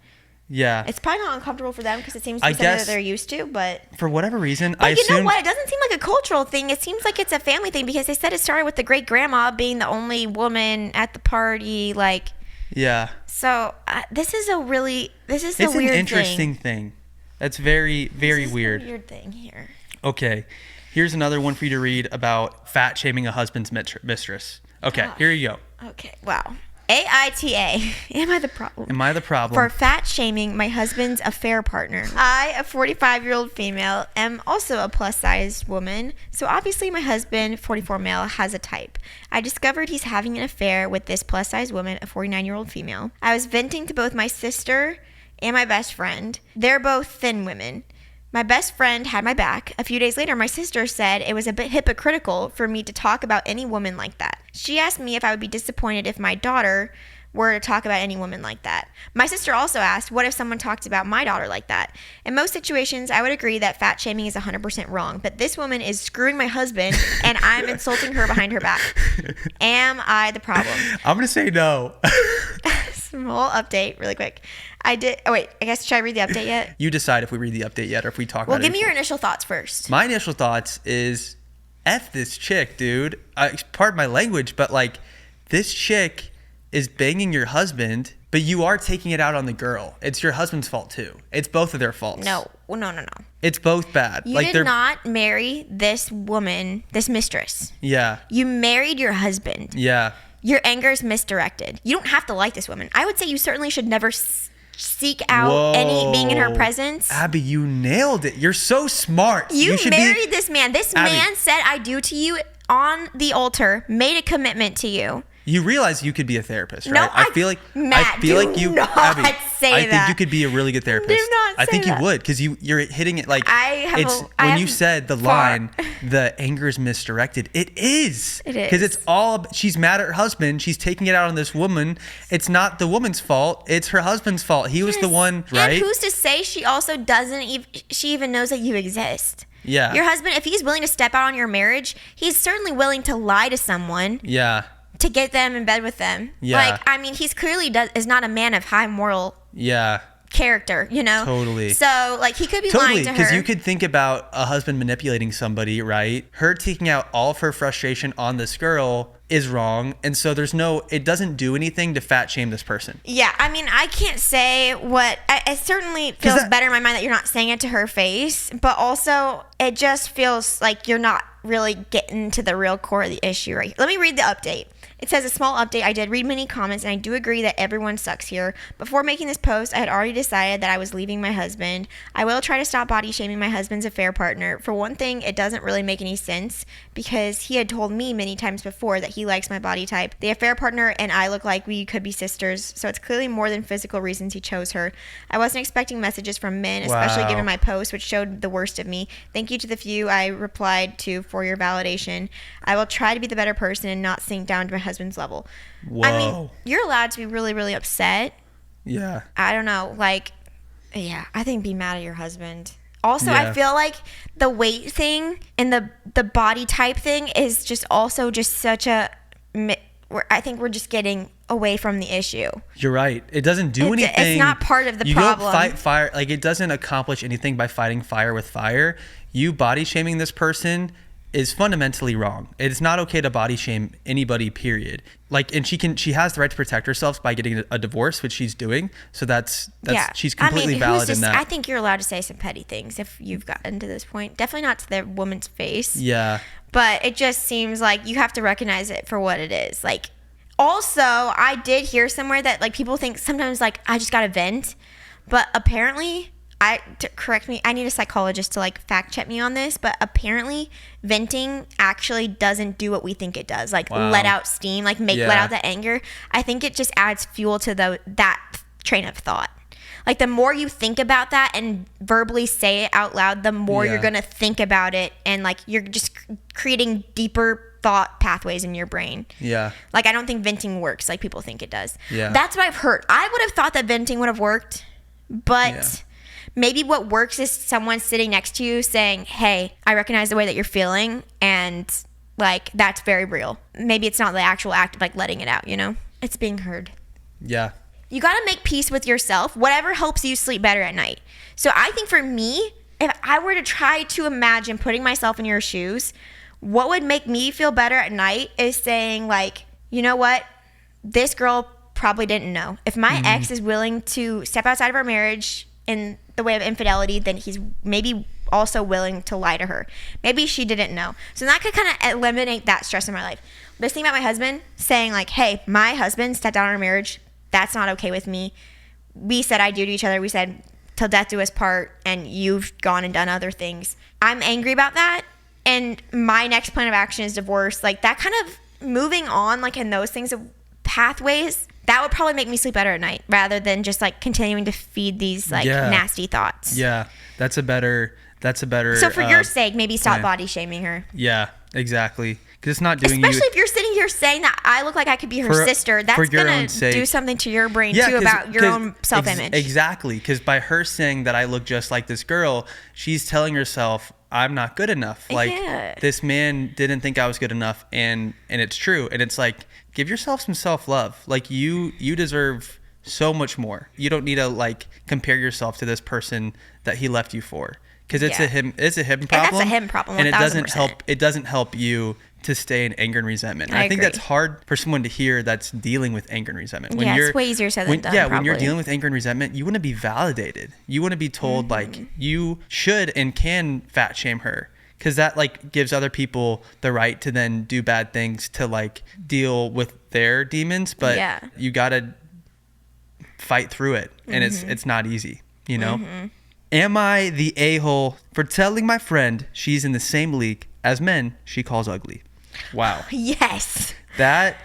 Yeah. It's probably not uncomfortable for them because it seems to be something that they're used to, but... For whatever reason, but you know what? It doesn't seem like a cultural thing. It seems like it's a family thing because they said it started with the great-grandma being the only woman at the party, like... Yeah. So, this is a weird thing. It's an interesting thing. That's very, very weird. It's a weird thing here. Okay. Here's another one for you to read about fat shaming a husband's mistress. Okay, here you go. Okay, wow. AITA. Am I the problem? Am I the problem? For fat shaming my husband's affair partner. I, a 45-year-old female, am also a plus-sized woman. So obviously my husband, 44 male, has a type. I discovered he's having an affair with this plus-sized woman, a 49-year-old female. I was venting to both my sister and my best friend. They're both thin women. My best friend had my back. A few days later, my sister said it was a bit hypocritical for me to talk about any woman like that. She asked me if I would be disappointed if my daughter were to talk about any woman like that. My sister also asked, what if someone talked about my daughter like that? In most situations, I would agree that fat shaming is 100% wrong, but this woman is screwing my husband and I'm insulting her behind her back. Am I the problem? I'm going to say no. Small update, really quick. I guess, should I read the update yet? You decide if we read the update yet or if we talk about it. Well, give me your initial thoughts first. My initial thoughts is, F this chick, dude. Pardon my language, but like, this chick is banging your husband, but you are taking it out on the girl. It's your husband's fault too. It's both of their faults. No. It's both bad. You did not marry this woman, this mistress. Yeah. You married your husband. Yeah. Your anger is misdirected. You don't have to like this woman. I would say you certainly should never seek out any being in her presence. Abby, you nailed it. You're so smart. You married this man. This man said I do to you on the altar, made a commitment to you. You realize you could be a therapist, right? No, I feel like Abby, I think you could be a really good therapist. Do not say I think that. you would, because you're hitting it like when you said the line, the anger is misdirected. It is. It is. Because it's all, she's mad at her husband. She's taking it out on this woman. It's not the woman's fault. It's her husband's fault. He was the one, right? And who's to say she also she even knows that you exist? Yeah. Your husband, if he's willing to step out on your marriage, he's certainly willing to lie to someone. Yeah. To get them in bed with them. Yeah. Like, I mean, he's clearly is not a man of high moral character, you know? Totally. So, like, he could be lying to her. Because you could think about a husband manipulating somebody, right? Her taking out all of her frustration on this girl is wrong. And so it doesn't do anything to fat shame this person. Yeah, I mean, I can't say what, it certainly feels better in my mind that you're not saying it to her face, but also it just feels like you're not really getting to the real core of the issue right here. Let me read the update. It says, a small update. I did read many comments, and I do agree that everyone sucks here. Before making this post, I had already decided that I was leaving my husband. I will try to stop body shaming my husband's affair partner. For one thing, it doesn't really make any sense because he had told me many times before that he likes my body type. The affair partner and I look like we could be sisters, so it's clearly more than physical reasons he chose her. I wasn't expecting messages from men, especially given my post, which showed the worst of me. Thank you to the few I replied to for your validation. I will try to be the better person and not sink down to my husband's level. Whoa. I mean, you're allowed to be really, really upset. Yeah. I don't know. Like, yeah, I think be mad at your husband. Also, I feel like the weight thing and the body type thing is just also just such a... I think we're just getting away from the issue. You're right. It doesn't do anything. It's not part of the problem. You don't fight fire. Like, it doesn't accomplish anything by fighting fire with fire. You body shaming this person is fundamentally wrong. It's not okay to body shame anybody, period. Like, and she has the right to protect herself by getting a divorce, which she's doing. So that's she's completely valid in that. I think you're allowed to say some petty things if you've gotten to this point. Definitely not to the woman's face. Yeah. But it just seems like you have to recognize it for what it is. Like, also, I did hear somewhere that like people think sometimes like I just gotta vent, but apparently, correct me, I need a psychologist to like fact check me on this, but apparently venting actually doesn't do what we think it does. Like let out steam, like let out the anger. I think it just adds fuel to that train of thought. Like the more you think about that and verbally say it out loud, the more you're going to think about it. And like, you're just creating deeper thought pathways in your brain. Yeah. Like, I don't think venting works like people think it does. Yeah. That's what I've heard. I would have thought that venting would have worked, but maybe what works is someone sitting next to you saying, hey, I recognize the way that you're feeling. And like, that's very real. Maybe it's not the actual act of like letting it out, you know? It's being heard. Yeah. You got to make peace with yourself, whatever helps you sleep better at night. So I think for me, if I were to try to imagine putting myself in your shoes, what would make me feel better at night is saying like, you know what? This girl probably didn't know. If my ex is willing to step outside of our marriage in the way of infidelity, then he's maybe also willing to lie to her. Maybe she didn't know. So that could kind of eliminate that stress in my life. This thing about my husband saying like, hey, my husband stepped down on our marriage. That's not okay with me. We said I do to each other. We said till death do us part, and you've gone and done other things. I'm angry about that. And my next plan of action is divorce. Like that kind of moving on, like in those things of pathways, that would probably make me sleep better at night rather than just like continuing to feed these like nasty thoughts. Yeah. That's a better. So for your sake, maybe stop body shaming her. Yeah, exactly. Because it's not doing Especially if you're sitting here saying that I look like I could be her sister. That's going to do something to your brain too about your own self-image. Exactly. Because by her saying that I look just like this girl, she's telling herself, I'm not good enough. Like this man didn't think I was good enough, and it's true. And it's like, give yourself some self-love. Like you deserve so much more. You don't need to like compare yourself to this person that he left you for. Because it's a him problem. And that's a him problem. And it doesn't help you to stay in anger and resentment. And I think that's hard for someone to hear that's dealing with anger and resentment. It's way easier said than done. Yeah, when you're dealing with anger and resentment, you want to be validated. You want to be told like you should and can fat shame her. Because that like gives other people the right to then do bad things to like deal with their demons. But you got to fight through it. And it's not easy, you know? Am I the a-hole for telling my friend she's in the same league as men she calls ugly? Wow. Yes. That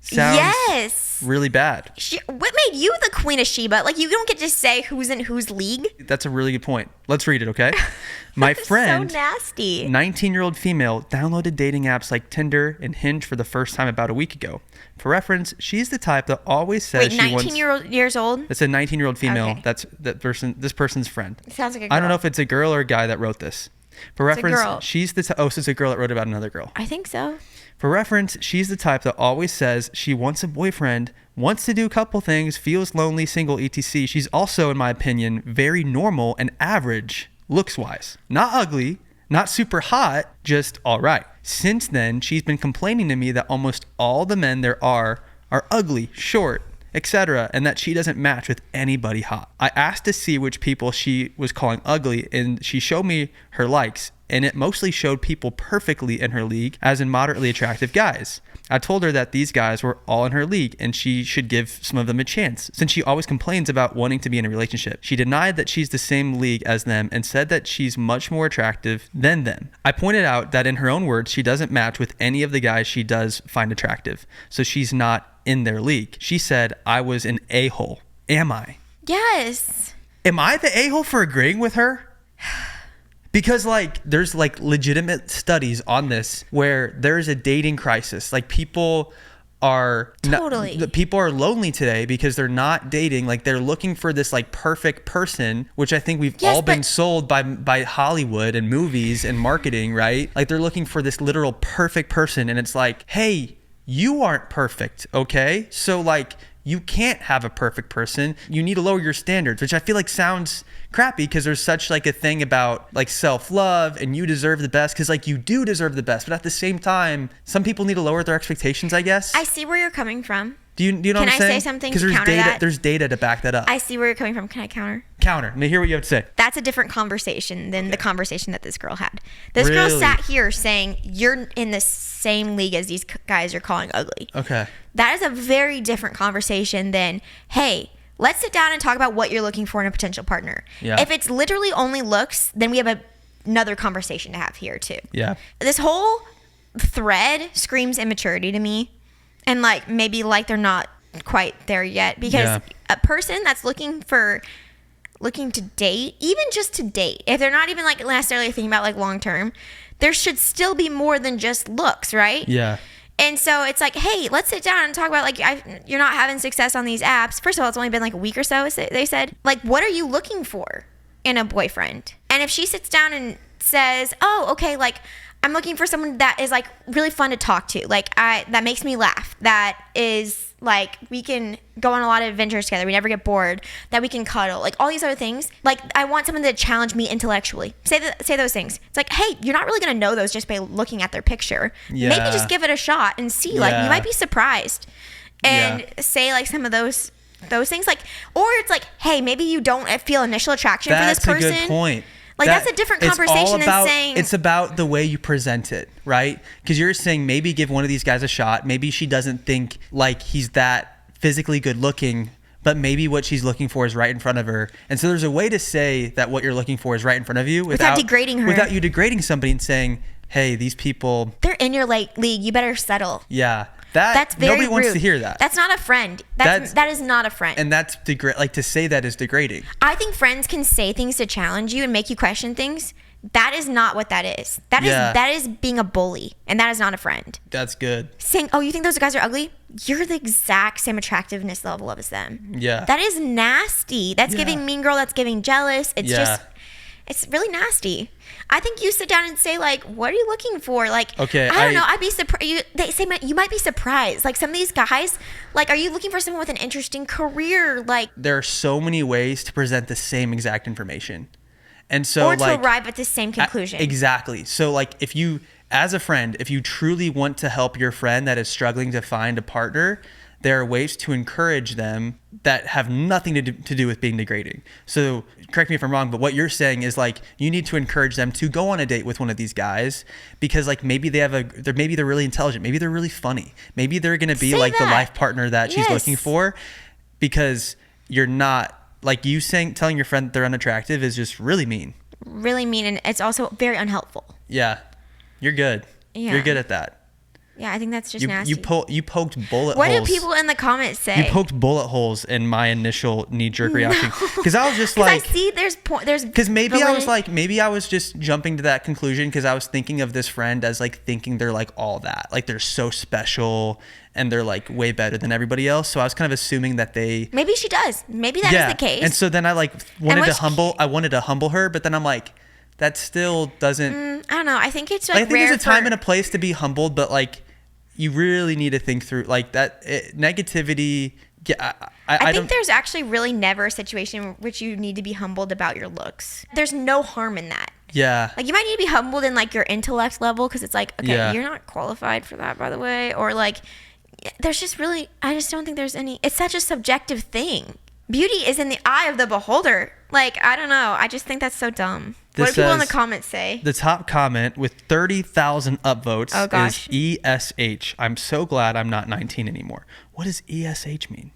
sounds really bad. What made you the Queen of Sheba? Like, you don't get to say who's in whose league. That's a really good point. Let's read it, okay? My friend, so nasty. 19-year-old female, downloaded dating apps like Tinder and Hinge for the first time about a week ago. For reference, she's the type that always says she wants... 19 years old? It's a 19-year-old female. Okay. That's this person's friend. It sounds like a girl. I don't know if it's a girl or a guy that wrote this. For reference, she's the... so it's a girl that wrote about another girl. I think so. For reference, she's the type that always says she wants a boyfriend, wants to do a couple things, feels lonely, single, etc. She's also, in my opinion, very normal and average looks-wise. Not ugly, not super hot, just all right. Since then, she's been complaining to me that almost all the men there are ugly, short, etc., and that she doesn't match with anybody hot. I asked to see which people she was calling ugly, and she showed me her likes, and it mostly showed people perfectly in her league, as in moderately attractive guys. I told her that these guys were all in her league and she should give some of them a chance, since she always complains about wanting to be in a relationship. She denied that she's the same league as them and said that she's much more attractive than them. I pointed out that in her own words, she doesn't match with any of the guys she does find attractive, so she's not in their league. She said I was an a-hole. Am I? Yes. Am I the a-hole for agreeing with her? Because like there's like legitimate studies on this where there's a dating crisis. Like people are people are lonely today because they're not dating. Like they're looking for this like perfect person, which I think we've all been sold by Hollywood and movies and marketing, right? Like they're looking for this literal perfect person, and it's like, hey, you aren't perfect, okay? So like you can't have a perfect person. You need to lower your standards, which I feel like sounds crappy because there's such like a thing about like self-love and you deserve the best, because like you do deserve the best, but at the same time some people need to lower their expectations, I guess. I see where you're coming from. Do you know what I'm saying? Can I say something to counter that? There's data to back that up. I see where you're coming from. Can I counter? Let me hear what you have to say. That's a different conversation than the conversation that this girl had. This girl sat here saying you're in the same league as these guys you're calling ugly. Okay. That is a very different conversation than, hey, let's sit down and talk about what you're looking for in a potential partner. Yeah. If it's literally only looks, then we have another conversation to have here too. Yeah. This whole thread screams immaturity to me. And like maybe like they're not quite there yet, because a person that's looking to date, even just to date, if they're not even like necessarily thinking about like long term, there should still be more than just looks, right? Yeah. And so it's like, hey, let's sit down and talk about like you're not having success on these apps. First of all, it's only been like a week or so, they said. Like, what are you looking for in a boyfriend? And if she sits down and says, oh, okay, like I'm looking for someone that is like really fun to talk to, like that makes me laugh, that is like we can go on a lot of adventures together, we never get bored, that we can cuddle, like all these other things. Like I want someone to challenge me intellectually. Say those things. It's like, hey, you're not really gonna know those just by looking at their picture. Maybe just give it a shot and see. Like you might be surprised, and say like some of those things, like, or it's like, hey, maybe you don't feel initial attraction for this person. That's a good point. Like, that's a different conversation than saying... It's about the way you present it, right? Because you're saying maybe give one of these guys a shot. Maybe she doesn't think like he's that physically good looking, but maybe what she's looking for is right in front of her. And so there's a way to say that what you're looking for is right in front of you without degrading her. Without you degrading somebody and saying, hey, these people... They're in your league. You better settle. Yeah. That's very nobody rude. Wants to hear that. That's not a friend. That is not a friend. And that's like to say that is degrading. I think friends can say things to challenge you and make you question things. That is not what that is. That is being a bully, and that is not a friend. That's good. Saying, "Oh, you think those guys are ugly? You're the exact same attractiveness level as them." Yeah. That is nasty. That's giving mean girl. That's giving jealous. It's just, it's really nasty. I think you sit down and say, like, what are you looking for? Like, okay, I don't know. I'd be surprised. They say you might be surprised. Like, some of these guys, like, are you looking for someone with an interesting career? Like, there are so many ways to present the same exact information. And so, or to arrive at the same conclusion. Exactly. So, like, if you, as a friend, if you truly want to help your friend that is struggling to find a partner, there are ways to encourage them that have nothing to do with being degrading. So, correct me if I'm wrong, but what you're saying is, like, you need to encourage them to go on a date with one of these guys because, like, maybe they're really intelligent, maybe they're really funny, maybe they're going to be like the life partner that she's looking for, because you're not. Like, you telling your friend that they're unattractive is just really mean. Really mean, and it's also very unhelpful. Yeah. You're good. Yeah. You're good at that. Yeah, I think that's just nasty. You poked bullet holes. What do people in the comments say? You poked bullet holes in my initial knee-jerk reaction. Because I was just like... I see there's... Because maybe I was just jumping to that conclusion because I was thinking of this friend as, like, thinking they're, like, all that. Like, they're so special and they're, like, way better than everybody else. So I was kind of assuming that they... Maybe she does. Maybe that is the case. And so then I, like, wanted to humble her, but then I'm like, that still doesn't... I don't know. I think it's, like, I think there's a time and a place to be humbled, but, like... You really need to think through like that negativity. Yeah, I think there's actually really never a situation in which you need to be humbled about your looks. There's no harm in that. Yeah. Like, you might need to be humbled in, like, your intellect level because it's like, okay, you're not qualified for that, by the way. Or, like, there's just really, I just don't think there's any, it's such a subjective thing. Beauty is in the eye of the beholder. Like, I don't know. I just think that's so dumb. What do people in the comments say? The top comment with 30,000 upvotes is ESH. I'm so glad I'm not 19 anymore. What does ESH mean?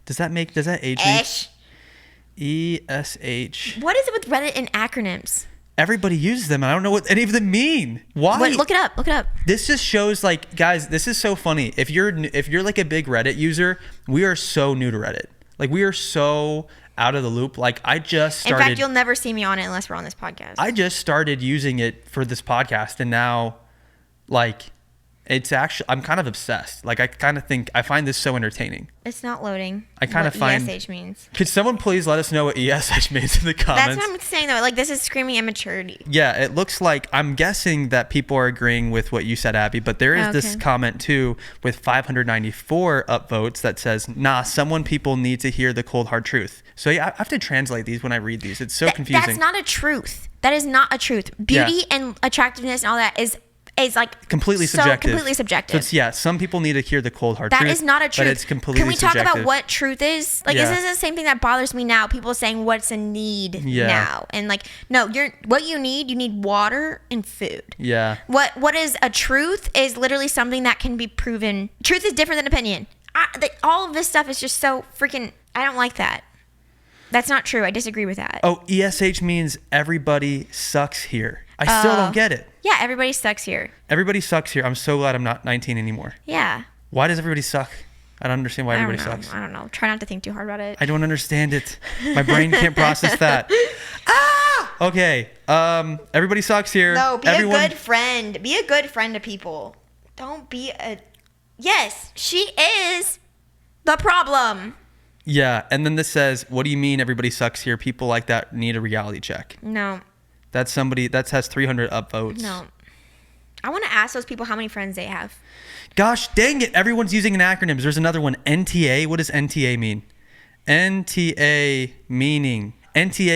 Does that age me? ESH. What is it with Reddit and acronyms? Everybody uses them. I don't know what any of them mean. Why? Wait, look it up. Look it up. This just shows, like, guys, this is so funny. If you're like a big Reddit user, we are so new to Reddit. Like, we are so out of the loop. Like, I just started... In fact, you'll never see me on it unless we're on this podcast. I just started using it for this podcast, and now, like, it's actually... I'm kind of obsessed. Like, I find this so entertaining. It's not loading. I kind of find... ESH means. Could someone please let us know what ESH means in the comments? That's what I'm saying, though. Like, this is screaming immaturity. Yeah, it looks like... I'm guessing that people are agreeing with what you said, Abby, but there is this comment, too, with 594 upvotes that says, nah, people need to hear the cold, hard truth. So, yeah, I have to translate these when I read these. It's so confusing. That's not a truth. That is not a truth. Beauty and attractiveness and all that is like completely subjective. Completely subjective. So it's, some people need to hear the cold hard truth. That is not a truth. But it's completely Can we talk subjective. about what truth is? Like, this is the same thing that bothers me now. People saying what's a need now, and like, no, what you need water and food. Yeah. What is a truth is literally something that can be proven. Truth is different than opinion. All of this stuff is just so freaking. I don't like that. That's not true. I disagree with that. Oh, ESH means everybody sucks here. I still don't get it. Yeah, everybody sucks here. Everybody sucks here. I'm so glad I'm not 19 anymore. Yeah. Why does everybody suck? I don't understand why everybody sucks. I don't know. Try not to think too hard about it. I don't understand it. My brain can't process that. Okay. Everybody sucks here. No, be a good friend. Be a good friend to people. Don't be a... Yes, she is the problem. Yeah, and then this says, what do you mean everybody sucks here? People like that need a reality check. No. That's somebody that has 300 upvotes. No. I want to ask those people how many friends they have. Gosh dang it. Everyone's using an acronyms. There's another one. NTA. What does NTA mean? NTA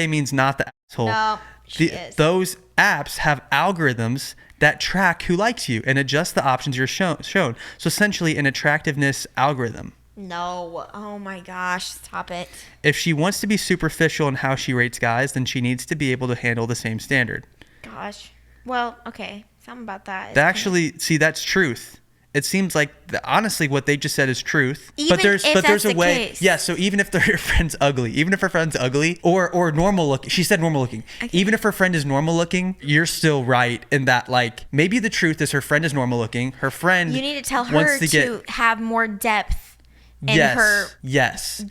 means not the asshole. No, she is. Those apps have algorithms that track who likes you and adjust the options you're shown. So essentially an attractiveness algorithm. No. Oh my gosh. Stop it. If she wants to be superficial in how she rates guys, then she needs to be able to handle the same standard. Gosh. Well, okay. Something about that. See, that's truth. It seems like honestly what they just said is truth. Even but there's a way. Case. Yeah, so even if her friend's ugly, or normal looking, she said normal looking. Okay. Even if her friend is normal looking, you're still right in that, like, maybe the truth is her friend is normal looking. Her friend, you need to tell her to have more depth in her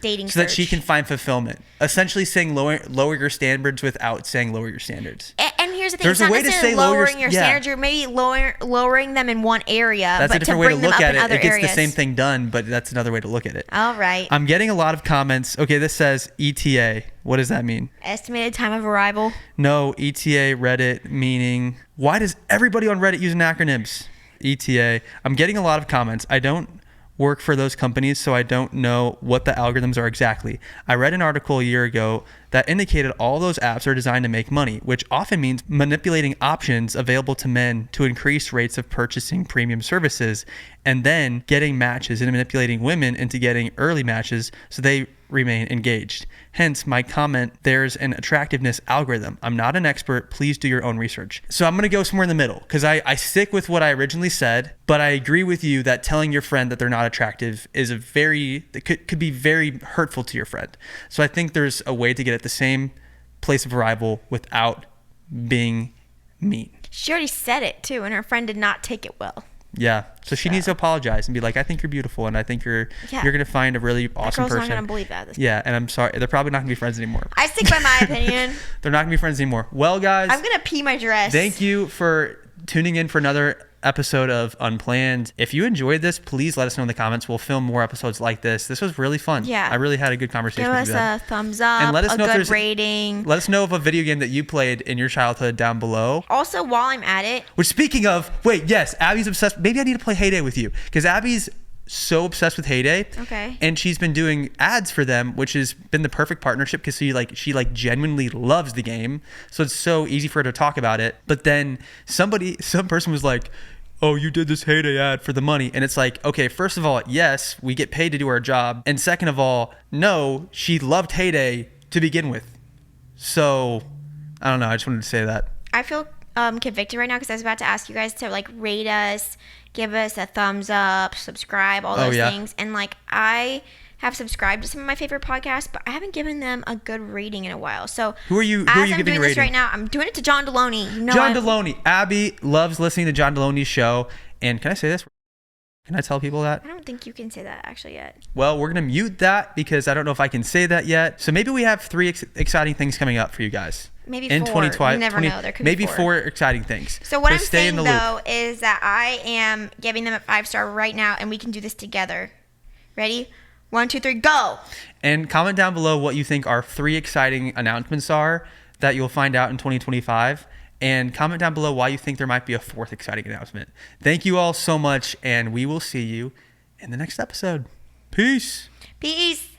dating so that she can find fulfillment. Essentially saying lower your standards without saying lower your standards. And here's the thing, there's it's a not way to say lowering your standards. You're maybe lowering them in one area, that's but a different to bring way to look them at up in it. other It gets areas. the same thing done, but that's another way to look at it. All right. I'm getting a lot of comments. Okay, this says ETA. What does that mean? Estimated time of arrival. No, ETA Reddit meaning. Why does everybody on Reddit use acronyms? ETA. I'm getting a lot of comments. I don't work for those companies, so I don't know what the algorithms are exactly. I read an article a year ago that indicated all those apps are designed to make money, which often means manipulating options available to men to increase rates of purchasing premium services, and then getting matches and manipulating women into getting early matches so they remain engaged. Hence my comment, there's an attractiveness algorithm. I'm not an expert. Please do your own research. So I'm going to go somewhere in the middle because I stick with what I originally said, but I agree with you that telling your friend that they're not attractive is could be very hurtful to your friend. So I think there's a way to get at the same place of arrival without being mean. She already said it too, and her friend did not take it well. Yeah. So she needs to apologize and be like, I think you're beautiful, and I think you're going to find a really awesome person. Girl's not going to believe that. Yeah, and I'm sorry. They're probably not going to be friends anymore. I stick by my opinion. They're not going to be friends anymore. Well, guys. I'm going to pee my dress. Thank you for tuning in for another episode of Unplanned. If you enjoyed this, please let us know in the comments. We'll film more episodes like this. This was really fun. Yeah. I really had a good conversation with you. Give us a thumbs up, and let us know a good rating. Let us know of a video game that you played in your childhood down below. Also, while I'm at it. Which, speaking of, yes, Abby's obsessed. Maybe I need to play Hay Day with you because Abby's so obsessed with Hay Day. Okay. And she's been doing ads for them, which has been the perfect partnership because she genuinely loves the game. So it's so easy for her to talk about it. But then some person was like, oh, you did this Hay Day ad for the money. And it's like, okay, first of all, yes, we get paid to do our job. And second of all, no, she loved Hay Day to begin with. So I don't know. I just wanted to say that. I feel convicted right now because I was about to ask you guys to rate us, give us a thumbs up, subscribe, all those things. And I have subscribed to some of my favorite podcasts, but I haven't given them a good rating in a while. So who are you giving a rating? As I'm doing this right now, I'm doing it to John Deloney. John Deloney. Abby loves listening to John Deloney's show. And can I say this? Can I tell people that? I don't think you can say that actually yet. Well, we're going to mute that because I don't know if I can say that yet. So maybe we have 3 exciting things coming up for you guys. Maybe 4. In 2020. You never know. There could maybe be 4 exciting things. So what I'm saying, though, is that I am giving them a 5-star right now, and we can do this together. Ready? 1, 2, 3, go! And comment down below what you think our 3 exciting announcements are that you'll find out in 2025. And comment down below why you think there might be a 4th exciting announcement. Thank you all so much, and we will see you in the next episode. Peace. Peace.